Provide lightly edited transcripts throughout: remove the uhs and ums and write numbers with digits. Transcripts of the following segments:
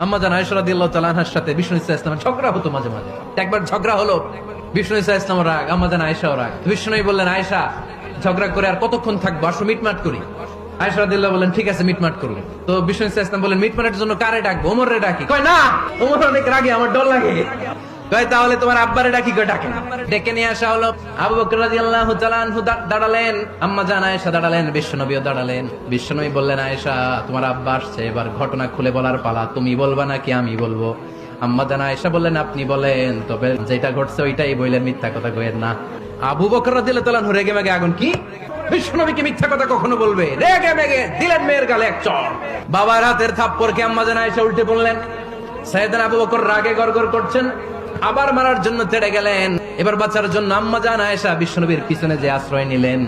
আম্মা জান আয়েশা রাদিয়াল্লাহু তাআলা আনহার সাথে বিষ্ণু ইসলামের ইসলামের ঝগড়া হতো মাঝে মাঝে। একবার ঝগড়া হলো, বিষ্ণু ইসলাম রাগ, আম্মা জান আয়েশাও রাগ। বিষ্ণু বললেন, আয়েশা ঝগড়া করে আর কতক্ষণ থাকবো, আসো মিটমাট করি। আয়েশা রাদিয়াল্লাহু বললেন, ঠিক আছে মিটমাট করুন। তো বিষ্ণু ইসলাম বললেন, মিটমাটের জন্য কারে ডাকবো? ওমর রে ডাকি। কয় না, ওমর অনেক রাগে, আমার ডর লাগে। কয় তাহলে তোমার আব্বারে ডাকি। কয় ডাকেন। ডেকে নিয়ে আসা হলো। আবু বকর রাদিয়াল্লাহু তাআলা আনহু দাঁড়ালেন, আম্মা জান আয়েশা দাঁড়ালেন, বিশ্বনবীও দাঁড়ালেন। বিশ্বনবী বললেন, আয়েশা তোমার আব্বা আসছে, এবার ঘটনা খুলে বলার পালা, তুমি বলবা নাকি আমি বলবো? আম্মা জান আয়েশা বললেন, আপনি বলেন, তবে যেটা ঘটছে ওইটাই বললেন, মিথ্যা কথা কইেন না। আবু বকর রাদিয়াল্লাহু তাআলা আনহু রেগে মেগে আগুন। কি বিশ্বনবীকে মিথ্যা কথা কখনো বলবে? রেগে মেগে দিলেন মেয়ের গালে এক চড়। বাবার হাতের থাপ্পড়কে আম্মা জান আয়েশা উল্টে পড়লেন। সাইয়েদনা আবু বকর রাগে গড়গড় করছেন, আবার মারার জন্য তেড়ে গেলেন। এবার বাঁচার জন্য আম্মা জান আয়েশা বিশ্বনবীর পিছনে যে আশ্রয় নিলেন,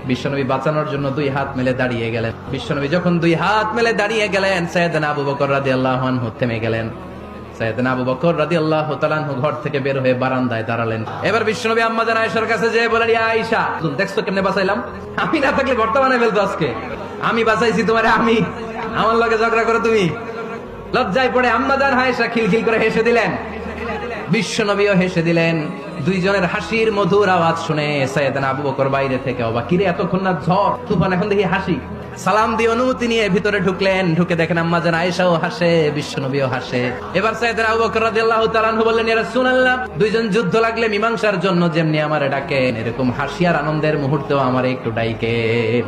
বিশ্বনবী বাঁচানোর জন্য দুই হাত মেলে দাঁড়িয়ে গেলেন। বিশ্বনবী যখন দুই হাত মেলে দাঁড়িয়ে গেলেন, সাইয়েদনা আবু বকর রাদিয়াল্লাহু আনহু থেমে গেলেন। সাইয়েদনা আবু বকর রাদিয়াল্লাহু তাআলা আনহু ঘর থেকে বের হয়ে বারান্দায় দাঁড়ালেন। এবার বিশ্বনবী আম্মা জান আয়েশার কাছে যেয়ে বলেন, ইয়া আয়েশা, দেখছো কেমনে বাঁচাইলাম? আমি না থাকলে ঘরটা বানাই ফেলতো আজকে। আমি বাঁচাইছি তোমারে, আমি আমার লগে ঝগড়া করো তুমি? লজ্জায় পড়ে আম্মা জান আয়েশা খিলখিল করে হেসে দিলেন, বিশ্বনবীও হেসে দিলেন। দুইজনের হাসির মধুর আওয়াজ শুনে সাইয়েদনা আবু বকর বাইরে থেকে অবাক, কিরে এতক্ষণ না ঝড় তুফান, এখন দেখি হাসি। সালাম দিয়ে অনুমতি নিয়ে ভিতরে ঢুকলেন। ঢুকে দেখেন আম্মা জান আয়েশাও হাসে, বিশ্বনবীও হাসে। এবার সাইয়েদনা আবু বকর রাদিয়াল্লাহু তাআলা আনহু বললেন, ইয়া রাসূলুল্লাহ, দুইজন যুদ্ধ লাগলে মীমাংসার জন্য যেমনি আমারে ডাকেন, এরকম হাসি আর আনন্দের মুহূর্তেও আমারে একটু ডাইকেন।